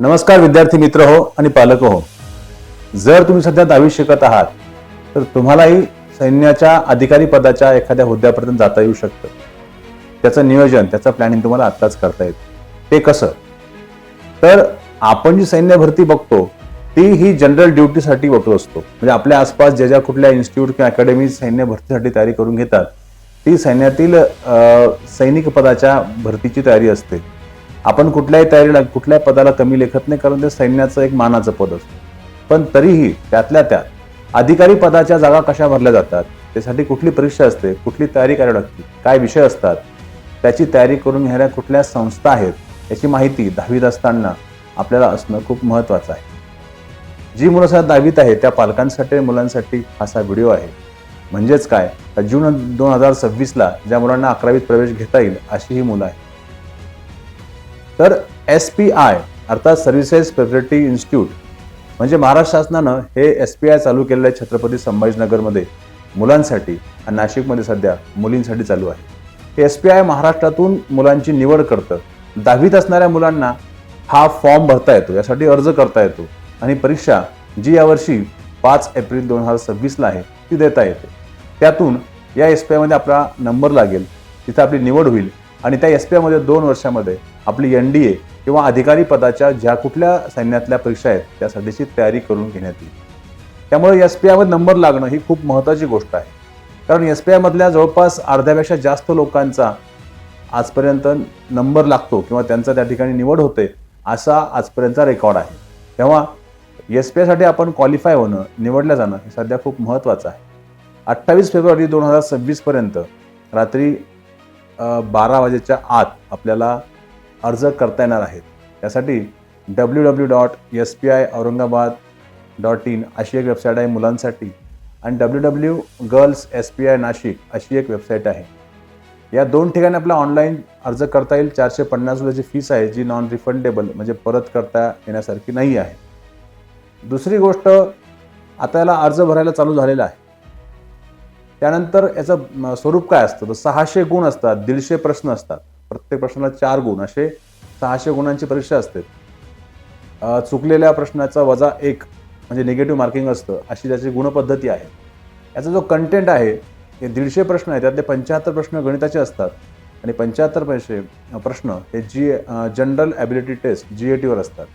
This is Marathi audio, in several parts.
नमस्कार विद्यार्थी मित्र हो आणि पालक हो. जर तुम्ही सध्या 10वी शिकत आहात तर तुम्हालाही सैन्याच्या अधिकारी पदाच्या एखाद्या हुद्द्यापर्यंत जाता येऊ शकतं. त्याचं नियोजन, त्याचं प्लॅनिंग तुम्हाला आत्ताच करता येतं. ते कसं? तर आपण जी सैन्य भरती बघतो ती ही जनरल ड्युटीसाठी बघतो असतो. म्हणजे आपल्या आसपास ज्या ज्या कुठल्या इन्स्टिट्यूट किंवा अकॅडमी सैन्य भरतीसाठी तयारी करून घेतात ती सैन्यातील सैनिक पदाच्या भरतीची तयारी असते. आपण कुठल्याही तयारीला कुठल्या पदाला कमी लेखत नाही, कारण ते सैन्याचं एक मानाचं पद असतं. पण तरीही त्यातल्या त्यात अधिकारी पदाच्या जागा कशा भरल्या जातात, त्यासाठी कुठली परीक्षा असते, कुठली तयारी करावी लागते, काय विषय असतात, त्याची तयारी करून घेणाऱ्या कुठल्या संस्था आहेत, याची माहिती 10वीत असताना आपल्याला असणं खूप महत्त्वाचं आहे. जी मुलं सध्या 10वीत आहे त्या पालकांसाठी आणि मुलांसाठी असा व्हिडिओ आहे. म्हणजेच काय, जून 2026ला ज्या मुलांना 11वीत प्रवेश घेता येईल अशी ही मुलं आहेत. तर SPI अर्थात सर्व्हिसेस प्रिपरेटरी इन्स्टिट्यूट म्हणजे महाराष्ट्र शासनानं हे SPI चालू केलेलं आहे छत्रपती संभाजीनगरमध्ये मुलांसाठी आणि नाशिकमध्ये सध्या मुलींसाठी चालू आहे. हे SPI महाराष्ट्रातून मुलांची निवड करतं. 10वीत असणाऱ्या मुलांना हा फॉर्म भरता येतो, यासाठी अर्ज करता येतो आणि परीक्षा जी यावर्षी 5 एप्रिल 2026ला आहे ती देता येते. त्यातून या SPI मध्ये आपला नंबर लागेल, तिथे आपली निवड होईल आणि त्या SPI मध्ये 2 वर्षामध्ये आपली NDA किंवा अधिकारी पदाच्या ज्या कुठल्या सैन्यातल्या परीक्षा आहेत त्यासाठीची तयारी करून घेण्यात येईल. त्यामुळे SPI मध्ये नंबर लागणं ही खूप महत्त्वाची गोष्ट आहे, कारण SPI मधल्या जवळपास अर्ध्यापेक्षा जास्त लोकांचा आजपर्यंत नंबर लागतो किंवा त्यांचा त्या ठिकाणी निवड होते असा आजपर्यंतचा रेकॉर्ड आहे. तेव्हा SPI साठी आपण क्वालिफाय होणं, निवडलं जाणं हे सध्या खूप महत्त्वाचं आहे. 28 फेब्रुवारी 2026 पर्यंत रात्री 12 वाजेच्या आत आपल्याला अर्ज करता येणार आहेत. त्यासाठी www.spiaurangabad.in अशी एक वेबसाईट आहे मुलांसाठी आणि www.girlsspi nashik अशी एक वेबसाईट आहे. या 2 ठिकाणी आपला ऑनलाईन अर्ज करता येईल. 450 रुपयाची फीस आहे, जी नॉन रिफंडेबल म्हणजे परत करता येण्यासारखी नाही आहे. दुसरी गोष्ट, आता याला अर्ज भरायला चालू झालेला आहे. त्यानंतर याचं स्वरूप काय असतं तर 600 गुण असतात, 150 प्रश्न असतात, प्रत्येक प्रश्नाला 4 गुण असे 600 गुणांची परीक्षा असते. चुकलेल्या प्रश्नाचा -1 म्हणजे निगेटिव्ह मार्किंग असतं, अशी त्याची गुणपद्धती आहे. याचा जो कंटेंट आहे हे 150 प्रश्न आहे, त्यातले 75 प्रश्न गणिताचे असतात आणि 75 प्रश्न हे जनरल ॲबिलिटी टेस्ट GAT वर असतात.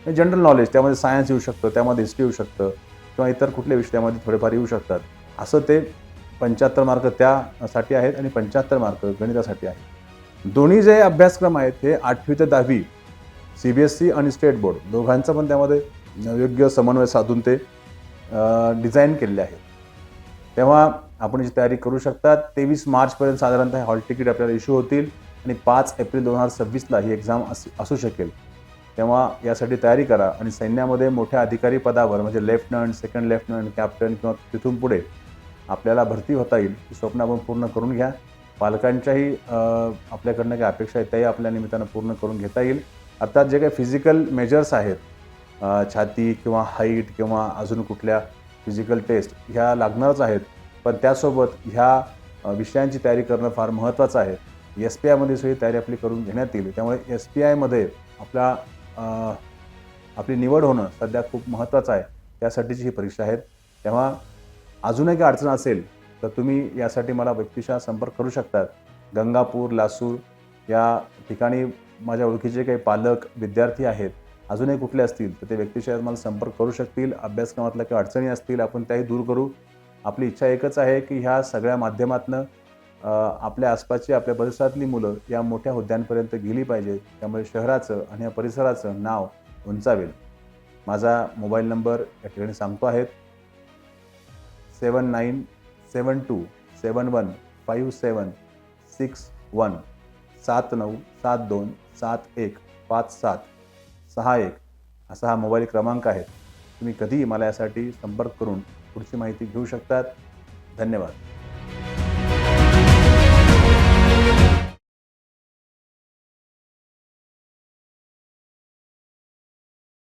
जनरल नॉलेज, त्यामध्ये सायन्स येऊ शकतं, त्यामध्ये हिस्ट्री येऊ शकतं किंवा इतर कुठले विषय त्यामध्ये थोडेफार येऊ शकतात. असं ते 75 मार्क त्यासाठी आहेत आणि 75 मार्क गणितासाठी आहेत. दोन्ही जे अभ्यासक्रम आहेत हे 8वी ते 10वी CBSE आणि स्टेट बोर्ड दोघांचा पण त्यामध्ये योग्य समन्वय साधून ते डिझाईन केलेले आहेत. तेव्हा आपण जी तयारी करू शकता. 23 मार्चपर्यंत साधारणतः हॉल तिकीट आपल्याला इश्यू होतील आणि 5 एप्रिल 2026ला ही एक्झाम असू शकेल. तेव्हा यासाठी तयारी करा आणि सैन्यामध्ये मोठ्या अधिकारी पदावर म्हणजे लेफ्टनंट, सेकंड लेफ्टनंट, कॅप्टन किंवा तिथून पुढे आपल्याला भरती होता येईल ही स्वप्न आपण पूर्ण करून घ्या. पालकांच्याही आपल्याकडनं काही अपेक्षा आहेत त्याही आपल्या निमित्तानं पूर्ण करून घेता येईल. अर्थात जे काही फिजिकल मेजर्स आहेत, छाती किंवा हाईट किंवा अजून कुठल्या फिजिकल टेस्ट ह्या लागणारच आहेत, पण त्यासोबत ह्या विषयांची तयारी करणं फार महत्त्वाचं आहे. SPI मध्ये सगळी तयारी आपली करून घेण्यात येईल. त्यामुळे SPI मध्ये आपली निवड होणं सध्या खूप महत्त्वाचं आहे. त्यासाठीची ही परीक्षा आहेत. तेव्हा अजूनही काही अडचण असेल तर तुम्ही यासाठी मला व्यक्तिशः संपर्क करू शकतात. गंगापूर, लासूर या ठिकाणी माझ्या ओळखीचे काही पालक, विद्यार्थी आहेत. अजूनही कुठले असतील तर ते व्यक्तिशः मला संपर्क करू शकतील. अभ्यासक्रमातल्या काही अडचणी असतील आपण त्याही दूर करू. आपली इच्छा एकच आहे की ह्या सगळ्या माध्यमातनं आपल्या आसपासची, आपल्या परिसरातली मुलं या मोठ्या हुद्द्यांपर्यंत गेली पाहिजेत. त्यामुळे शहराचं आणि या परिसराचं नाव उंचावेल. माझा मोबाईल नंबर या ठिकाणी सांगतो आहेत 7972715761 7972715761 असा हा मोबाईल क्रमांक आहे. तुम्ही कधीही मला यासाठी संपर्क करून पुढची माहिती घेऊ शकतात. धन्यवाद.